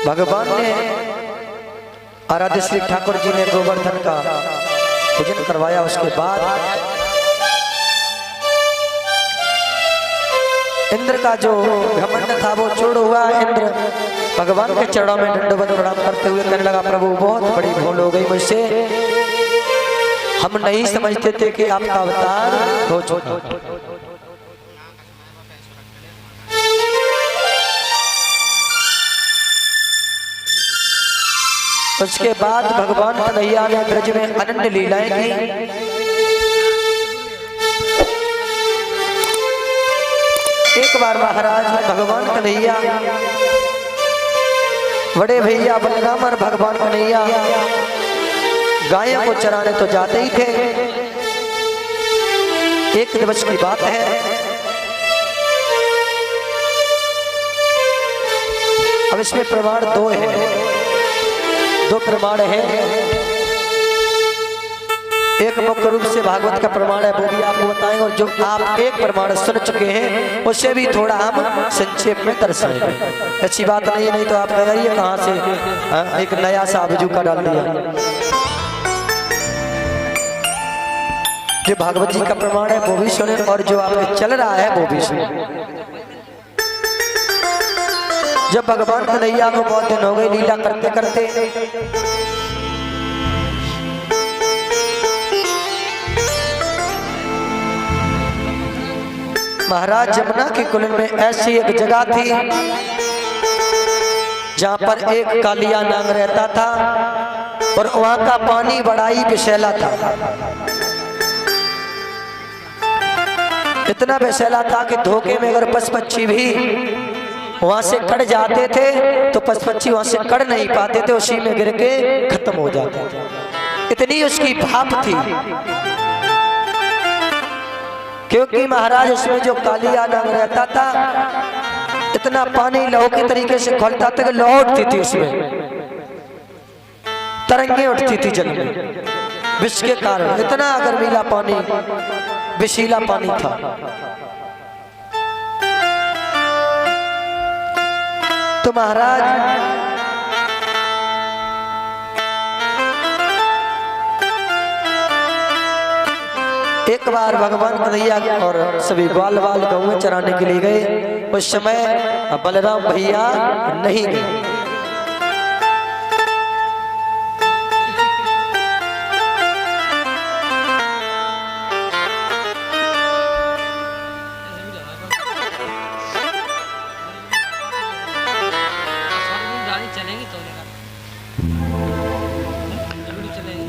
भगवान ने आराध्य श्री ठाकुर जी ने गोवर्धन का पूजन करवाया। उसके बाद इंद्र का जो घमंड था वो चूड़ हुआ। इंद्र भगवान के चरणों में दंडवत प्रणाम करते हुए कहने लगा, प्रभु बहुत बड़ी भूल हो गई मुझसे, हम नहीं समझते थे कि आपका अवतार हो चुका। उसके बाद भगवान कन्हैया ने ब्रज में अनन्य लीलाएं की। एक बार महाराज भगवान कन्हैया बड़े भैया बलराम और भगवान कन्हैया गायों को चराने तो जाते ही थे। एक दिवस की बात है, अब इसमें प्रमाण दो प्रमाण है। एक मुख्य रूप से भागवत का प्रमाण है, वो भी आपको बताएंगे, और जो आप एक प्रमाण सुन चुके हैं उसे भी थोड़ा हम संक्षेप में दर्शाएंगे। अच्छी बात नहीं तो आप कह रही कहाँ से एक नया सा अभिजुका डाल दिया। जो भागवत जी का प्रमाण है वो भी सुने, और जो आपके चल रहा है वो भी सुने। जब भगवान कन्हैया को बहुत दिन हो गए लीला करते करते, महाराज जमुना के कुलन में ऐसी एक जगह थी जहां पर एक कालिया नाग रहता था, और वहां का पानी बड़ा ही विषैला था। इतना विषैला था कि धोखे में अगर पशु पक्षी भी वहां से कट जाते थे तो पशु पक्षी वहां से कट नहीं पाते थे, उसी में गिर के खत्म हो जाते थे। इतनी उसकी भाप थी, क्योंकि महाराज उसमें जो कालिया नाग रहता था इतना पानी लहू के तरीके से खोलता था कि लौ उठती थी, उसमें तरंगे उठती थी जल में, विष के कारण। इतना गर्मीला पानी, विषीला पानी था। तो महाराज एक बार भगवान कन्हैया और सभी ग्वाल वाल गऊ चराने के लिए गए। उस समय बलराम भैया नहीं गए।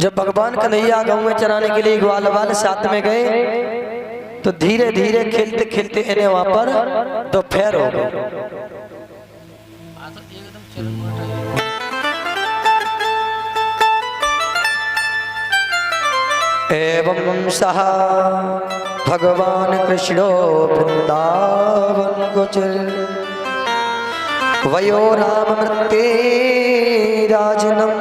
जब भगवान कन्हैया गाँव में चराने के लिए ग्वाल वाल साथ में गए तो धीरे धीरे खेलते खेलते इन्हें वहां पर दोपहर हो गए। एवं सहा भगवान कृष्णो वृंदावन गोचर वयो राम मृत्ते राजनम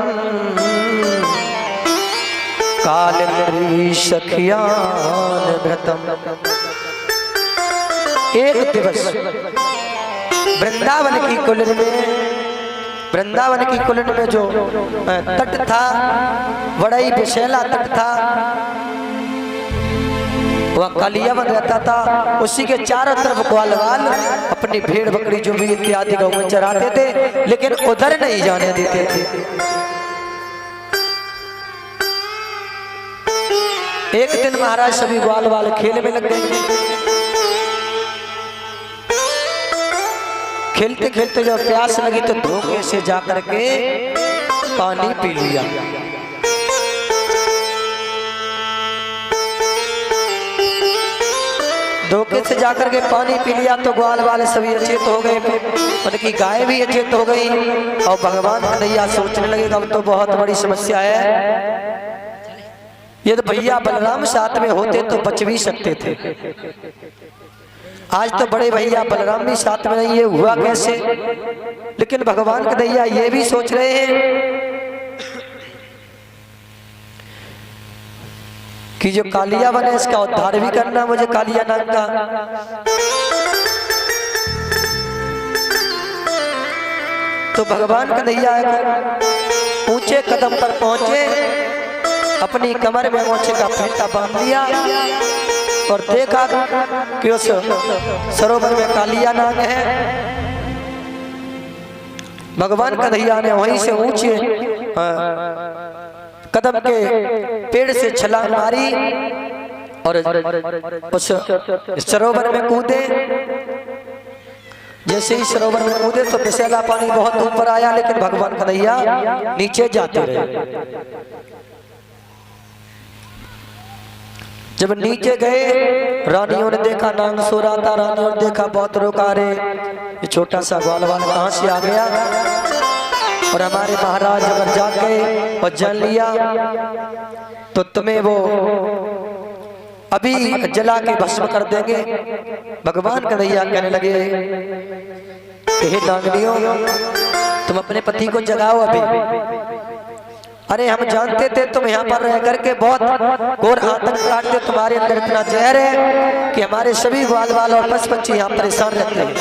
कालिंद्री सखियान भृतम। एक दिवस वृंदावन की कुलन में जो तट था, बड़ा ही विषैला तट था, वह कालियावन रहता था। उसी के चारों तरफ ग्वाल वाल अपनी भेड़ बकरी जो भी इत्यादि गाँव में चराते थे, लेकिन उधर नहीं जाने देते थे। एक दिन महाराज सभी ग्वाल वाल खेल में लग गए। खेलते खेलते जब प्यास लगी तो धोखे से जाकर के पानी पी लिया। धोखे से जाकर के पानी पी लिया तो ग्वाल वाले सभी अचेत हो गए, उनकी गाय भी अचेत हो गई। और भगवान कन्हैया सोचने लगे अब तो बहुत बड़ी समस्या है, ये तो भैया बलराम साथ में होते तो बच भी सकते थे। आज तो बड़े भैया बलराम भी साथ में नहीं, ये हुआ कैसे? लेकिन भगवान कन्हैया ये भी सोच रहे हैं कि जो कालिया बने इसका उद्धार भी करना मुझे कालिया नाग का। तो भगवान कन्हैया ऊंचे कदम पर पहुंचे, अपनी कमर में मोछे का फेंटा बांध लिया और देखा कि उस सरोवर में कालिया नाग है। भगवान कन्हैया ने वहीं से ऊंचे कदम के पेड़ से छलांग मारी और उस सरोवर में कूदे। जैसे ही सरोवर में कूदे तो फिसला पानी बहुत ऊपर आया, लेकिन भगवान कन्हैया नीचे जाते रहे। जब नीचे गए, रानियों ने देखा नाग सो रहा था। रानियों ने देखा बहुत रोका रे, ये छोटा सा ग्वाल वाल कहाँ से आ गया। और हमारे महाराज अगर जाग गए और जान लिया तो तुम्हें वो अभी जला के भस्म कर देंगे। भगवान कन्हैया कहने लगे, हे नागनियों, तुम अपने पति को जगाओ अभी। अरे हम जानते थे तुम यहाँ पर रह करके बहुत घोर आतंक काटते, तुम्हारे अंदर इतना जहर है कि हमारे सभी ग्वाल वाल और पशु पक्षी यहाँ परेशान रहते हैं।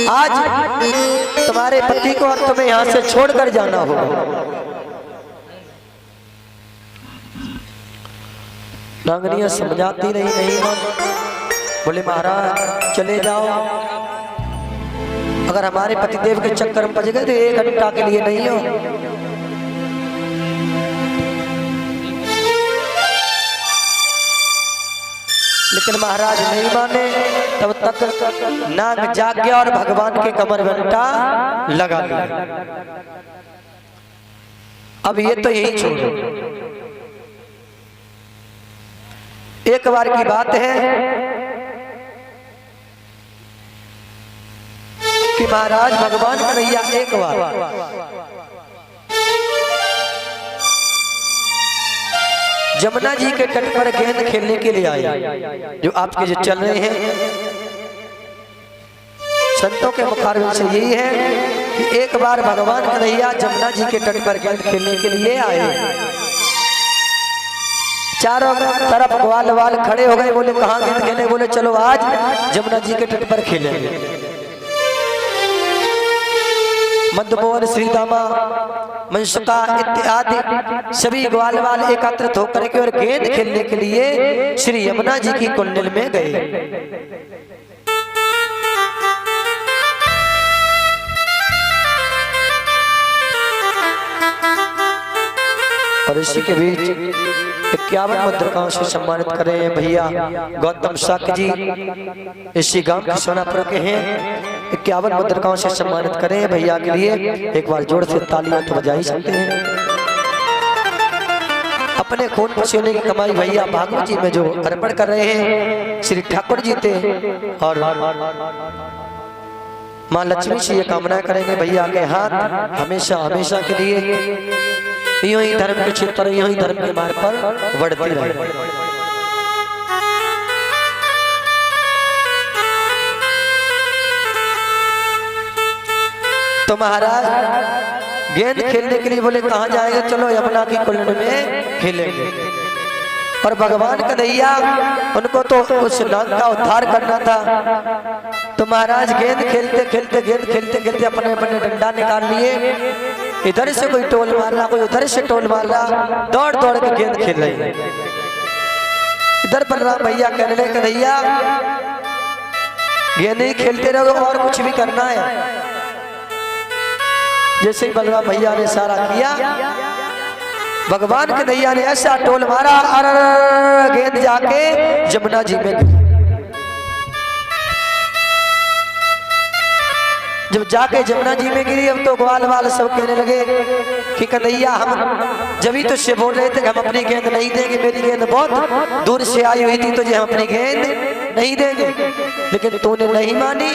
आज तुम्हारे पति को और तुम्हें यहाँ से छोड़कर जाना होगा। नागनिया समझाती रही, नहीं बोले महाराज चले जाओ, अगर हमारे पतिदेव के चक्कर में फंस गए तो 1 घंटा के लिए नहीं हो। लेकिन महाराज नहीं माने। तब तक नाग जाग गया और भगवान के कमर में घंटा लगा लिया। अब ये तो यही छोड़ो। एक बार की बात है कि महाराज भगवान कन्हैया एक बार जमुना जी के तट पर गेंद खेलने के लिए आए। जो आपके जो चल रहे हैं संतों के मुखारबिन से यही है कि एक बार भगवान कन्हैया जमुना जी के तट पर गेंद खेलने के लिए आए। चारों तरफ ग्वाल वाल खड़े हो गए। बोले कहाँ गेंद खेले? बोले चलो आज जमुना जी के तट पर खेलेंगे। मदमोहन, श्रीदामा, मनसुका इत्यादि सभी ग्वाल वाल एकत्रित होकर के और गेंद खेलने के लिए श्री यमुना जी की कुंडल में गए। और इसी के बीच 51 मुद्रिकाओं से सम्मानित कर रहे हैं भैया गौतम साक जी, इसी गांव के सोनापुर के हैं। 51 मुद्रिकाओं से सम्मानित करें भैया के लिए। एक बार जोर से तालियां तो बजा ही सकते हैं। अपने खून पसीने की कमाई भैया भागवत जी में जो अर्पण कर रहे हैं श्री ठाकुर जी थे, और माँ लक्ष्मी से ये कामना करेंगे भैया के हाथ हमेशा हमेशा के लिए यूं ही धर्म के क्षेत्र, यूं ही धर्म के मार्ग पर बढ़ती रहे। तो महाराज गेंद खेलने के लिए बोले कहाँ जाएगा? चलो यमुना की कुंड में खेलेंगे। और भगवान कन्हैया उनको तो उस नाग का उद्धार करना था। तो महाराज गेंद खेलते खेलते अपने अपने डंडा निकाल लिए। इधर से कोई टोल मार रहा, कोई उधर से टोल मार रहा, दौड़ दौड़ के गेंद खेल रही है। इधर बलराम भैया कहने लगे कन्हैया गेंद ही खेलते रहो और कुछ भी करना है। जैसे ही बलराम भैया ने सारा किया, भगवान कन्हैया ने ऐसा टोल मारा, अर गेंद जाके जमुना जी में। जब जाके जमुना जी में गिरी, अब तो ग्वाल वाल सब कहने लगे कि कन्हैया हम जब ही तुझसे बोल रहे थे कि हम अपनी गेंद नहीं देंगे, मेरी गेंद बहुत दूर से आई हुई थी, तुझे हम अपनी गेंद नहीं देंगे, लेकिन तूने नहीं मानी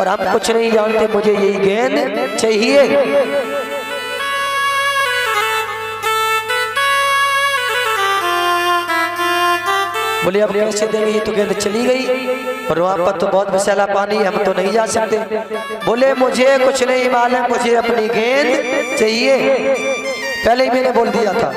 और हम कुछ नहीं जानते, मुझे यही गेंद चाहिए। बोले अब कैसे देंगे? ये तो गेंद चली गई और वहां पर तो बहुत विशाला पानी, हम तो नहीं जा सकते। बोले मुझे कुछ नहीं मालूम, मुझे अपनी गेंद चाहिए। पहले ही मैंने बोल दिया था।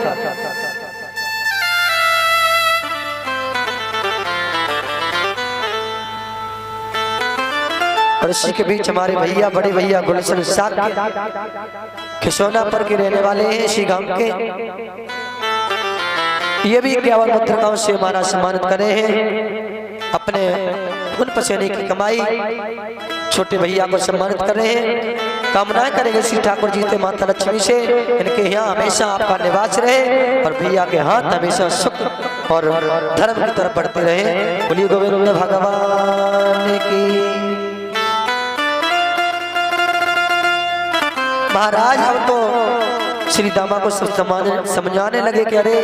और इसी के बीच हमारे भैया, बड़े भैया गुलशन साहब खिसौनापुर के रहने वाले हैं, इसी गांव के। ये भी 51 मुद्रिकाओं से हमारा सम्मानित करे हैं। अपने खून पसीने की कमाई छोटे भैया को सम्मानित कर रहे हैं। कामनाएं करेंगे श्री ठाकुर जी से, माता लक्ष्मी से, इनके यहाँ हमेशा आपका निवास रहे और भैया के हाथ हमेशा सुख और धर्म की तरफ बढ़ते रहे। बोलिए गोविंद भगवान की। महाराज अब तो श्री दामा को समझाने लगे कि अरे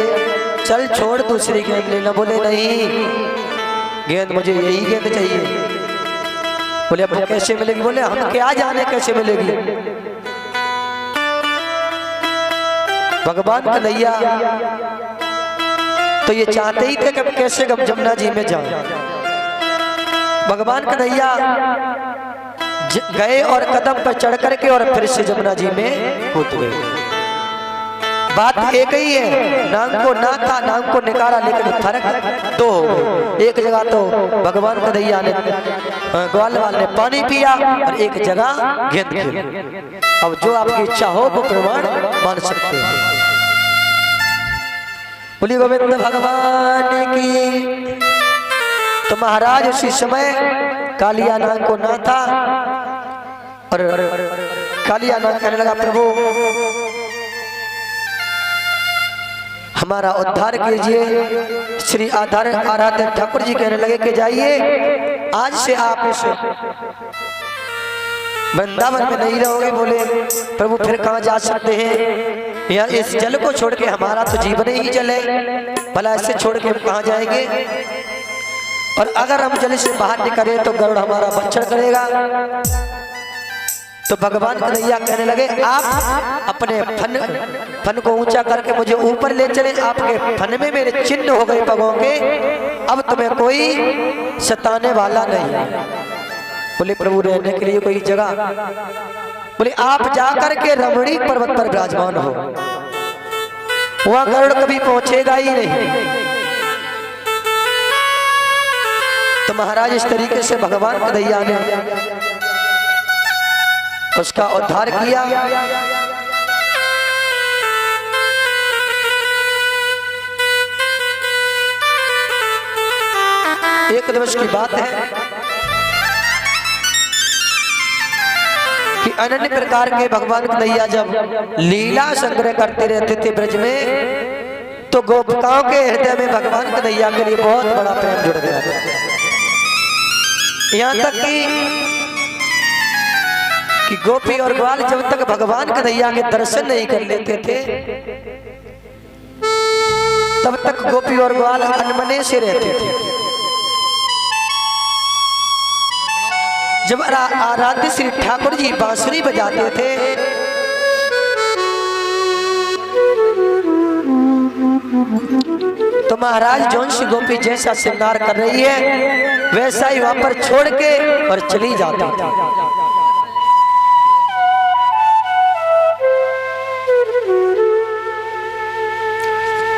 चल छोड़ दूसरी गेंद लेना। बोले नहीं, गेंद मुझे यही गेंद चाहिए। बोले अब कैसे मिलेगी? बोले हम क्या जाने कैसे मिलेगी। भगवान कन्हैया तो ये चाहते ही थे कि कैसे जमुना जी में जाए। भगवान कन्हैया गए और कदम पर चढ़ करके और फिर से जमुना जी में कूद गए। बात एक ही है, नाम को ना था, नाम को निकाला, लेकिन फर्क दो हो गए। एक जगह तो भगवान कन्हैया ने ग्वालवाल ने पानी पिया और एक जगह गेंद खेली। अब जो आपकी इच्छा हो वो प्रमाण मान सकते हैं। बोलिए गोविंद भगवान की। तो महाराज उसी समय कालिया नाग को ना था और कालिया नाग कहने लगा प्रभु हमारा उद्धार कीजिए। श्री आराध्य ठाकुर जी कहने लगे कि जाइए, आज से आप इस वृंदावन में नहीं रहोगे। बोले प्रभु फिर कहाँ जा सकते हैं? या इस जल को छोड़ के, हमारा तो जीवन ही जल है, भला ऐसे छोड़ के हम कहाँ जाएंगे? और अगर हम जल से बाहर निकले तो गरुड़ हमारा भक्षण करेगा। तो भगवान कन्हैया कहने लगे आप अपने फन को ऊंचा करके मुझे ऊपर ले चले। आपके फन में मेरे चिन्ह हो गए पगों के, अब तुम्हें कोई सताने वाला नहीं। बोले प्रभु रहने के लिए कोई जगह? बोले आप जाकर के रमणी पर्वत पर विराजमान हो, वहां गरुड़ कभी पहुंचेगा ही नहीं। तो महाराज इस तरीके से भगवान कन्हैया ने उसका उद्धार किया। एक दिवस की बात है कि अनन्य प्रकार के भगवान कन्हैया जब लीला संग्रह करते रहते थे ब्रज में, तो गोपिकाओं के हृदय में भगवान कन्हैया के लिए बहुत बड़ा प्रेम जुड़ गया। यहाँ तक कि गोपी और ग्वाल जब तक भगवान कन्हैया के दर्शन नहीं कर लेते थे तब तक गोपी और ग्वाल अनमने से रहते थे। जब आराध्य श्री ठाकुर जी बांसुरी बजाते थे तो महाराज जौन सी गोपी जैसा श्रृंगार कर रही है वैसा ही वहां पर छोड़ के और चली जाती थी।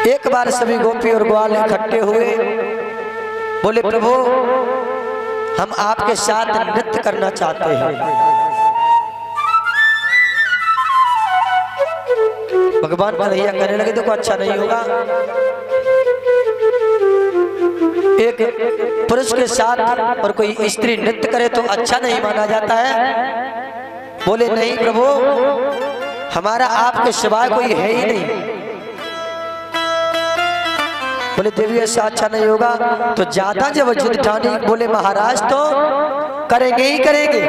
एक बार सभी गोपी और ग्वाल इकट्ठे हुए, बोले प्रभु हम आपके साथ नृत्य करना चाहते हैं। भगवान कन्हैया कहने लगे देखो अच्छा नहीं होगा, एक पुरुष के साथ और कोई स्त्री नृत्य करे तो अच्छा नहीं माना जाता है। बोले नहीं प्रभु हमारा आपके सिवाय कोई है ही नहीं। बोले देवी ऐसा अच्छा नहीं होगा। तो ज्यादा जब जिद ठानी, बोले महाराज तो करेंगे ही करेंगे।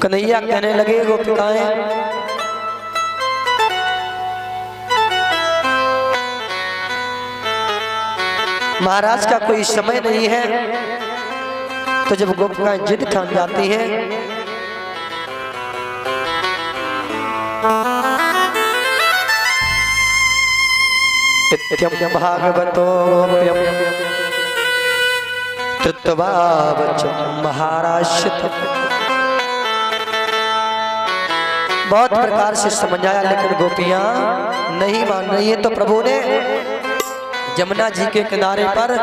कन्हैया कहने लगे गोपिकाएं महाराज का कोई समय नहीं है। तो जब गोपिकाएं जिद ठान जाती हैं भागवतो कृत्वा वचनं महाराष्ट्र, बहुत प्रकार से समझाया लेकिन गोपियां नहीं मान रही है। तो प्रभु ने जमुना जी के किनारे पर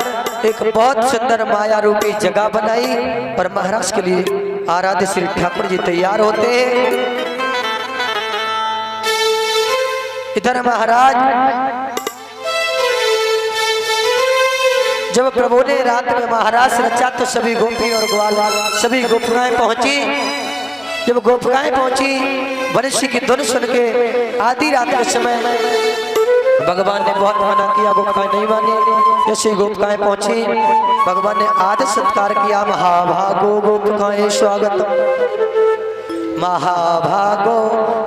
एक बहुत सुंदर माया रूपी जगह बनाई और महाराज के लिए आराध्य श्री ठाकुर जी तैयार होते हैं। इधर महाराज जब प्रभु ने रात में महाराज रचा तो सभी गोपी और ग्वाल सभी गोपिकाएं पहुंची। जब गोपिकाएं पहुंची बंसी की धुन सुन के आधी रात के समय भगवान ने बहुत मना किया, गोपिकाएं नहीं मानी। जैसे गोपिकाएं पहुंची भगवान ने आदर सत्कार किया। महाभागो गोपिकाएं स्वागतम, महाभागो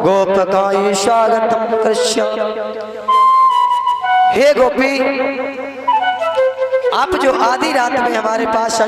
गोपिकाएं स्वागतम कृष्ण। हे गोपी, आप जो आधी रात में हमारे पास